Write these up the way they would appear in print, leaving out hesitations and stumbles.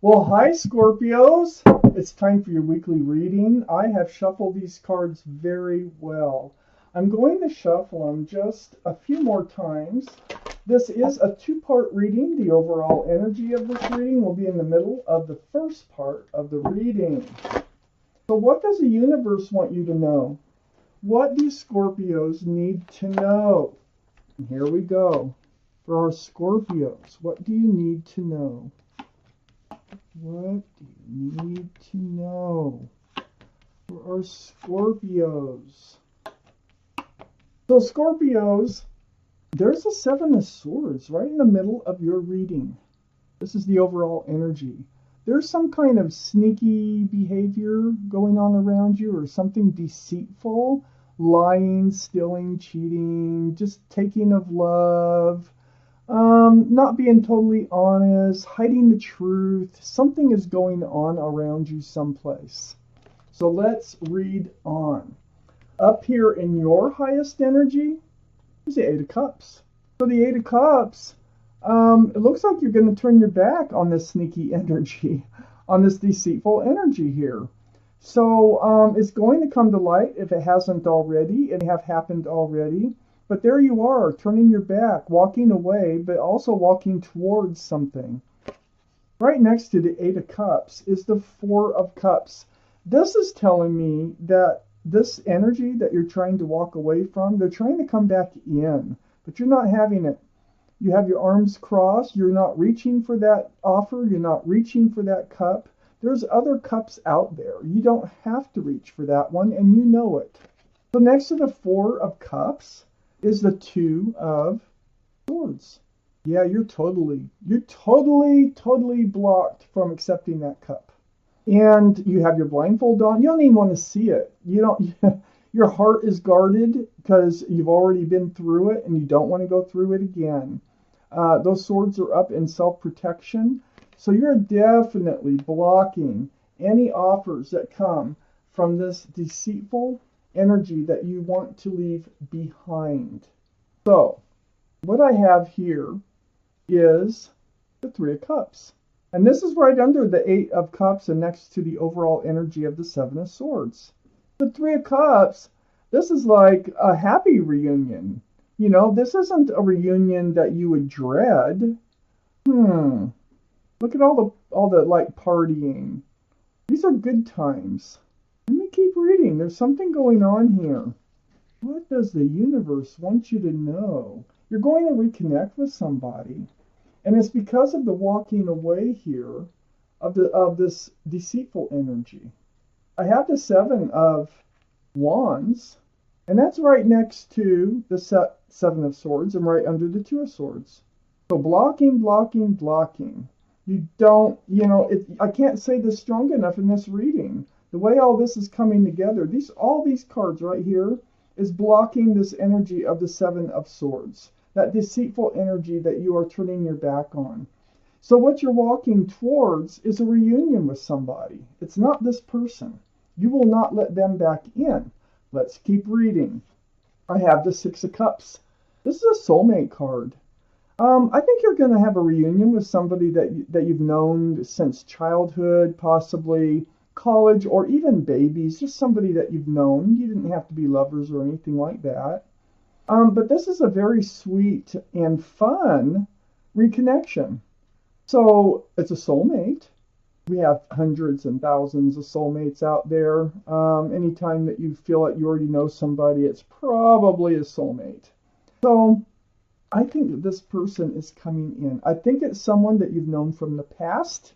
Well, hi, Scorpios. It's time for your weekly reading. I have shuffled these cards very well. I'm going to shuffle them just a few more times. This is a two-part reading. The overall energy of this reading will be in the middle of the first part of the reading. So what does the universe want you to know? What do Scorpios need to know? And here we go. For our Scorpios, what do you need to know? What do you need to know for our Scorpios? So Scorpios, there's a Seven of Swords right in the middle of your reading. This is the overall energy. There's some kind of sneaky behavior going on around you or something deceitful, lying, stealing, cheating, just taking of love. Not being totally honest, hiding the truth. Something is going on around you someplace. So let's read on. Up here in your highest energy is the Eight of Cups. So the Eight of Cups, it looks like you're going to turn your back on this sneaky energy, on this deceitful energy here. So it's going to come to light if it hasn't already. It may have happened already. But there you are, turning your back, walking away, but also walking towards something. Right next to the Eight of Cups is the Four of Cups. This is telling me that this energy that you're trying to walk away from, they're trying to come back in, but you're not having it. You have your arms crossed. You're not reaching for that offer. You're not reaching for that cup. There's other cups out there. You don't have to reach for that one, and you know it. So next to the Four of Cups is the Two of Swords. Yeah, you're totally blocked from accepting that cup. And you have your blindfold on. You don't even want to see it. You don't. Your heart is guarded because you've already been through it and you don't want to go through it again. Those swords are up in self-protection. So you're definitely blocking any offers that come from this deceitful energy that you want to leave behind. So, what I have here is the Three of Cups. And this is right under the Eight of Cups and next to the overall energy of the Seven of Swords. The Three of Cups, this is like a happy reunion. You know, this isn't a reunion that you would dread. Look at all the like partying. These are good times. Let me keep reading. There's something going on here. What does the universe want you to know? You're going to reconnect with somebody. And it's because of the walking away here of this deceitful energy. I have the Seven of Wands, and that's right next to the Seven of Swords and right under the Two of Swords. So blocking. You don't, I can't say this strong enough in this reading. The way all this is coming together, all these cards right here is blocking this energy of the Seven of Swords, that deceitful energy that you are turning your back on. So what you're walking towards is a reunion with somebody. It's not this person. You will not let them back in. Let's keep reading. I have the Six of Cups. This is a soulmate card. I think you're going to have a reunion with somebody that you've known since childhood, possibly college, or even babies, just somebody that you've known. You didn't have to be lovers or anything like that. But this is a very sweet and fun reconnection. So it's a soulmate. We have hundreds and thousands of soulmates out there. Anytime that you feel like you already know somebody, it's probably a soulmate. So I think that this person is coming in. I think it's someone that you've known from the past,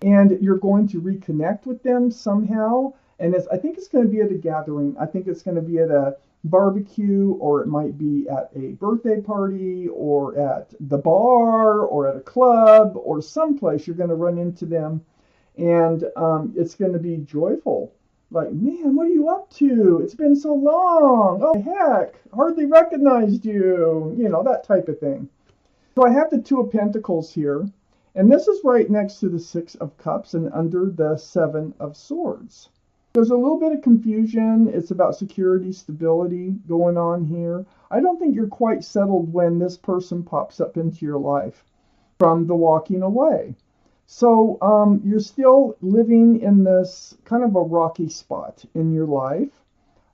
and you're going to reconnect with them somehow. And I think it's going to be at a gathering. I think it's going to be at a barbecue, or it might be at a birthday party, or at the bar, or at a club, or someplace you're going to run into them, and it's going to be joyful. Like, man, what are you up to? It's been so long. Oh, heck, hardly recognized you. That type of thing. So I have the Two of Pentacles here, and this is right next to the Six of Cups and under the Seven of Swords. There's a little bit of confusion. It's about security, stability going on here. I don't think you're quite settled when this person pops up into your life from the walking away. So you're still living in this kind of a rocky spot in your life,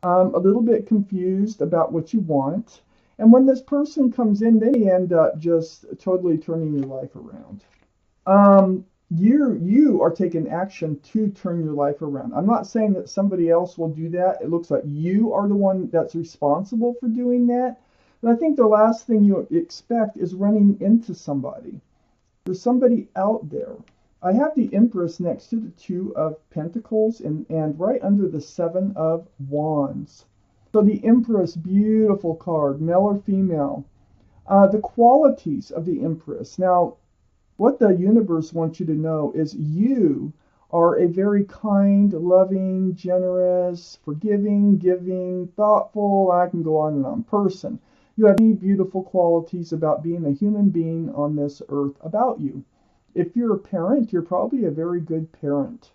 a little bit confused about what you want. And when this person comes in, they end up just totally turning your life around. You are taking action to turn your life around. I'm not saying that somebody else will do that. It looks like you are the one that's responsible for doing that. But I think the last thing you expect is running into somebody. There's somebody out there. I have the Empress next to the Two of Pentacles and right under the Seven of Wands. So the Empress, beautiful card, male or female. The qualities of the Empress. Now, what the universe wants you to know is you are a very kind, loving, generous, forgiving, giving, thoughtful, I can go on and on, person. You have many beautiful qualities about being a human being on this earth about you. If you're a parent, you're probably a very good parent.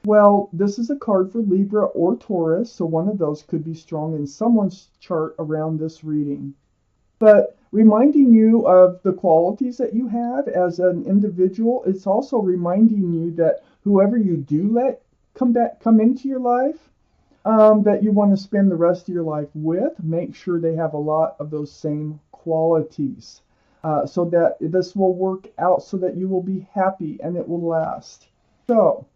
Well, this is a card for Libra or Taurus, so one of those could be strong in someone's chart around this reading. But reminding you of the qualities that you have as an individual, it's also reminding you that whoever you do let come into your life, that you want to spend the rest of your life with, make sure they have a lot of those same qualities, so that this will work out, so that you will be happy and it will last. So,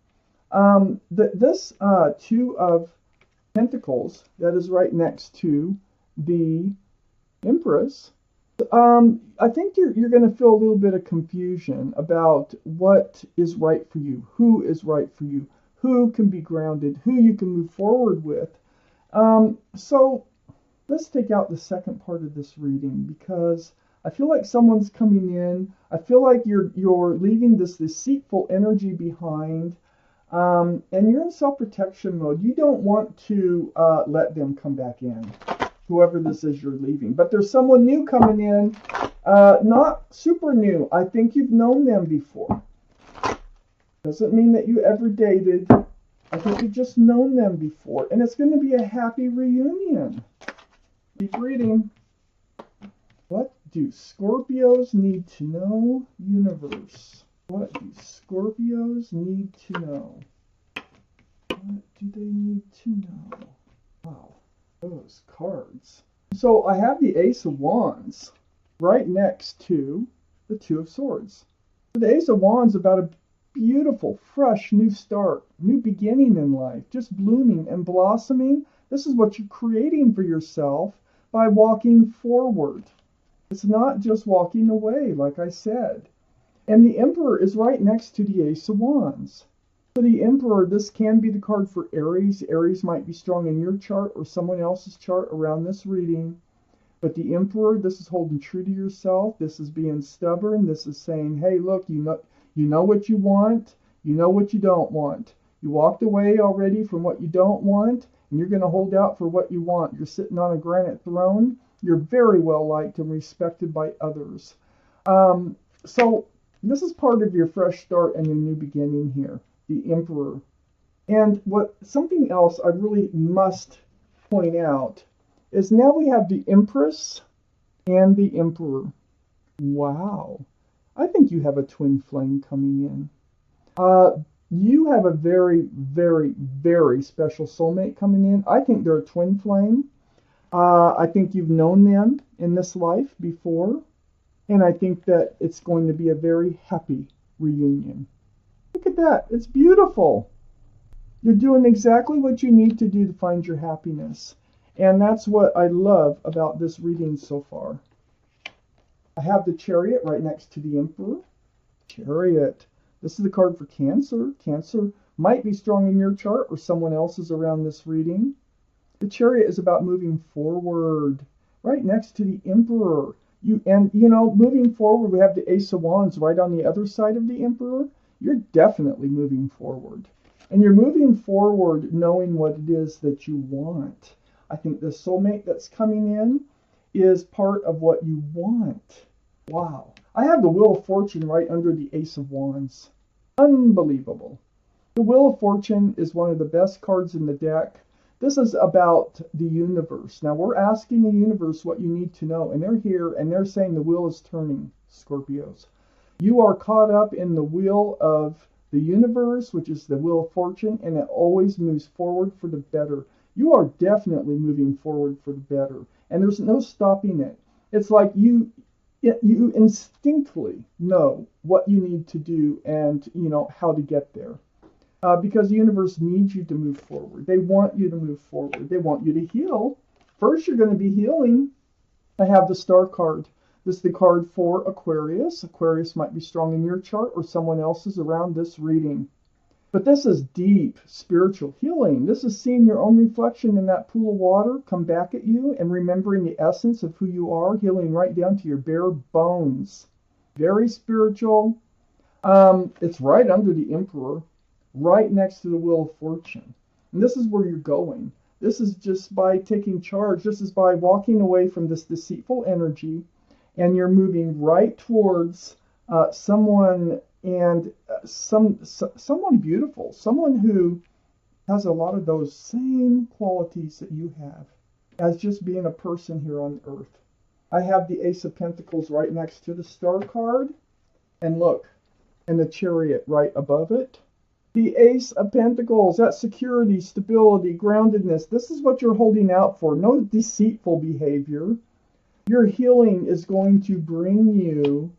this Two of Pentacles that is right next to the Empress, I think you're going to feel a little bit of confusion about what is right for you, who is right for you, who can be grounded, who you can move forward with. So let's take out the second part of this reading, because I feel like someone's coming in. I feel like you're leaving this deceitful energy behind, and you're in self-protection mode. You don't want to let them come back in, whoever this is you're leaving. But there's someone new coming in, not super new. I think you've known them before. Doesn't mean that you ever dated. I think you've just known them before. And it's going to be a happy reunion. Keep reading. What do Scorpios need to know, universe? What do Scorpios need to know? What do they need to know? Wow. Those cards. So I have the Ace of Wands right next to the Two of Swords. The Ace of Wands is about a beautiful, fresh, new start, new beginning in life, just blooming and blossoming. This is what you're creating for yourself by walking forward. It's not just walking away, like I said. And the Emperor is right next to the Ace of Wands. For the Emperor, this can be the card for Aries. Aries might be strong in your chart or someone else's chart around this reading. But the Emperor, this is holding true to yourself. This is being stubborn. This is saying, hey, look, you know what you want. You know what you don't want. You walked away already from what you don't want, and you're going to hold out for what you want. You're sitting on a granite throne. You're very well liked and respected by others. So this is part of your fresh start and your new beginning here. The Emperor. And something else I really must point out is now we have the Empress and the Emperor. Wow. I think you have a twin flame coming in. You have a very, very, very special soulmate coming in. I think they're a twin flame. I think you've known them in this life before. And I think that it's going to be a very happy reunion. Look at that. It's beautiful. You're doing exactly what you need to do to find your happiness. And that's what I love about this reading so far. I have the Chariot right next to the Emperor. Chariot. This is the card for Cancer. Cancer might be strong in your chart or someone else's around this reading. The Chariot is about moving forward. Right next to the Emperor. Moving forward, we have the Ace of Wands right on the other side of the Emperor. You're definitely moving forward. And you're moving forward knowing what it is that you want. I think the soulmate that's coming in is part of what you want. Wow. I have the Wheel of Fortune right under the Ace of Wands. Unbelievable. The Wheel of Fortune is one of the best cards in the deck. This is about the universe. Now we're asking the universe what you need to know. And they're here and they're saying the wheel is turning, Scorpios. You are caught up in the wheel of the universe, which is the wheel of fortune, and it always moves forward for the better. You are definitely moving forward for the better, and there's no stopping it. It's like you instinctively know what you need to do and how to get there. Because the universe needs you to move forward. They want you to move forward. They want you to heal. First, you're going to be healing. I have the Star card. This is the card for Aquarius. Aquarius might be strong in your chart or someone else's around this reading. But this is deep spiritual healing. This is seeing your own reflection in that pool of water come back at you and remembering the essence of who you are, healing right down to your bare bones. Very spiritual. It's right under the Emperor, right next to the Wheel of Fortune. And this is where you're going. This is just by taking charge. This is by walking away from this deceitful energy, and you're moving right towards someone and someone beautiful, someone who has a lot of those same qualities that you have as just being a person here on earth. I have the Ace of Pentacles right next to the Star card, and look, and the Chariot right above it. The Ace of Pentacles, that's security, stability, groundedness. This is what you're holding out for. No deceitful behavior. Your healing is going to bring you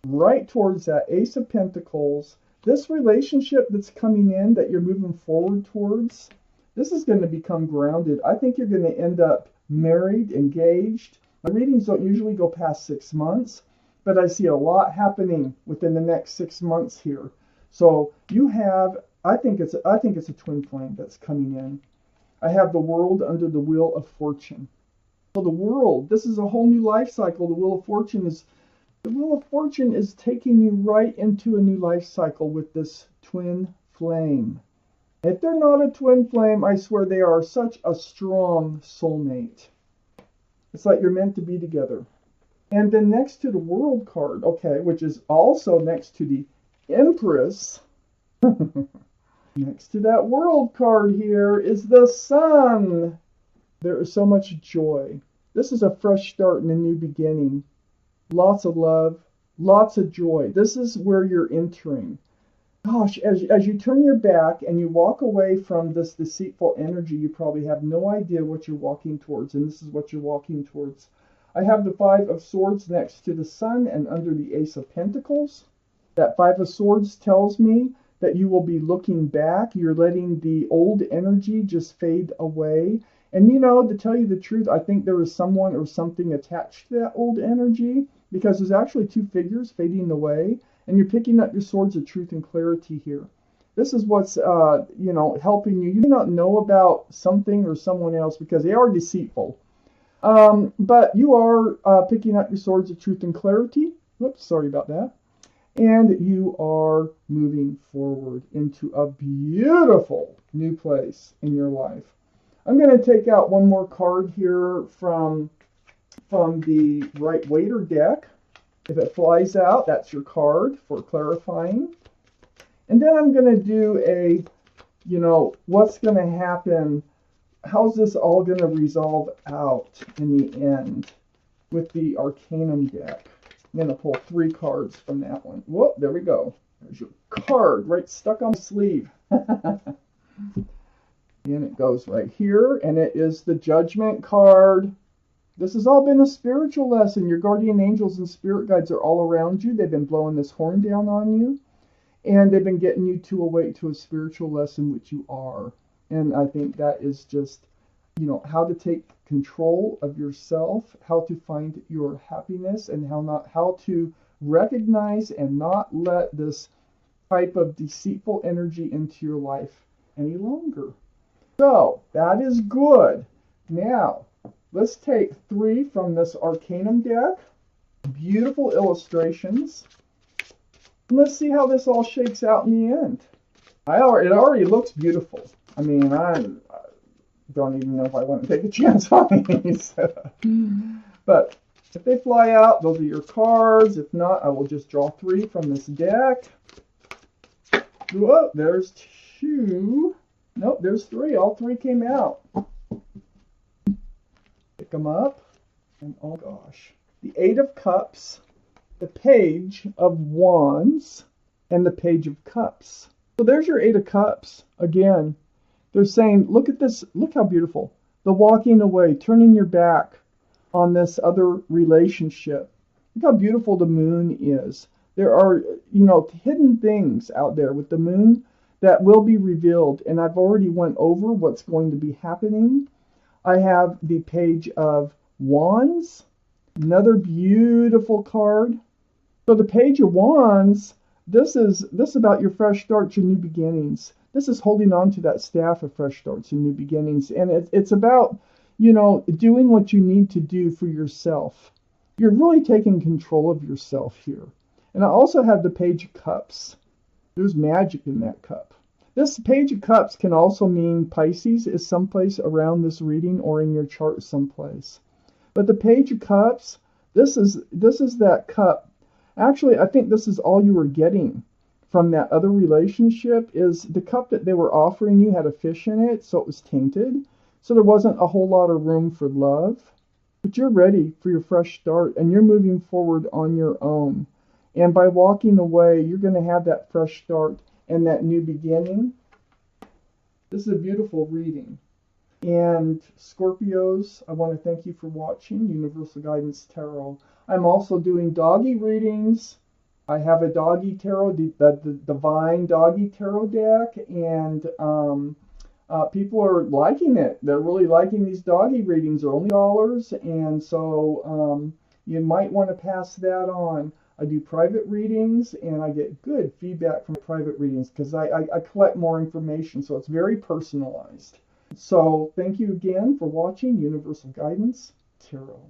right towards that Ace of Pentacles. This relationship that's coming in that you're moving forward towards, this is going to become grounded. I think you're going to end up married, engaged. My readings don't usually go past 6 months, but I see a lot happening within the next 6 months here. So you have, I think it's a twin flame that's coming in. I have the World under the Wheel of Fortune. So the World, this is a whole new life cycle. The Wheel of Fortune is taking you right into a new life cycle with this twin flame. If they're not a twin flame, I swear they are such a strong soulmate. It's like you're meant to be together. And then next to the World card, okay, which is also next to the Empress, next to that World card here is the Sun. There is so much joy. This is a fresh start and a new beginning. Lots of love, lots of joy. This is where you're entering. Gosh, as you turn your back and you walk away from this deceitful energy, you probably have no idea what you're walking towards, and this is what you're walking towards. I have the Five of Swords next to the Sun and under the Ace of Pentacles. That Five of Swords tells me that you will be looking back. You're letting the old energy just fade away. And to tell you the truth, I think there is someone or something attached to that old energy, because there's actually two figures fading away, and you're picking up your swords of truth and clarity here. This is what's, helping you. You may not know about something or someone else because they are deceitful. But you are picking up your swords of truth and clarity. Whoops, sorry about that. And you are moving forward into a beautiful new place in your life. I'm going to take out one more card here from the Right Waiter deck. If it flies out, that's your card for clarifying. And then I'm going to do a, what's going to happen? How's this all going to resolve out in the end with the Arcanum deck? I'm going to pull 3 cards from that one. Whoop, there we go. There's your card right stuck on the sleeve. And it goes right here, and it is the Judgment card. This has all been a spiritual lesson. Your guardian angels and spirit guides are all around you. They've been blowing this horn down on you, and they've been getting you to awake to a spiritual lesson, which you are. And I think that is just, how to take control of yourself, how to find your happiness, and how to recognize and not let this type of deceitful energy into your life any longer. So that is good. Now let's take 3 from this Arcanum deck. Beautiful illustrations. And let's see how this all shakes out in the end. It already looks beautiful. I mean, I don't even know if I want to take a chance on these. But if they fly out, those are your cards. If not, I will just draw 3 from this deck. Whoa, there's 2. Nope, there's 3. All 3 came out. Pick them up. And oh gosh. The 8 of Cups. the Page of Wands, and the Page of Cups. So there's your Eight of Cups. Again, they're saying, look at this, look how beautiful. The walking away, turning your back on this other relationship. Look how beautiful the moon is. There are, hidden things out there with the moon that will be revealed. And I've already went over what's going to be happening. I have the Page of Wands, another beautiful card. So the Page of Wands, this is about your fresh starts, your new beginnings. This is holding on to that staff of fresh starts and new beginnings. And it's about, doing what you need to do for yourself. You're really taking control of yourself here. And I also have the Page of Cups. There's magic in that cup. This Page of Cups can also mean Pisces is someplace around this reading or in your chart someplace. But the Page of Cups, this is that cup. Actually, I think this is all you were getting from that other relationship. Is the cup that they were offering you had a fish in it, so it was tainted. So there wasn't a whole lot of room for love. But you're ready for your fresh start, and you're moving forward on your own. And by walking away, you're going to have that fresh start and that new beginning. This is a beautiful reading. And Scorpios, I want to thank you for watching Universal Guidance Tarot. I'm also doing doggy readings. I have a doggy tarot, the Divine Doggy Tarot deck, and people are liking it. They're really liking these doggy readings. They're only $, and so you might want to pass that on. I do private readings, and I get good feedback from private readings because I collect more information, so it's very personalized. So thank you again for watching Universal Guidance Tarot.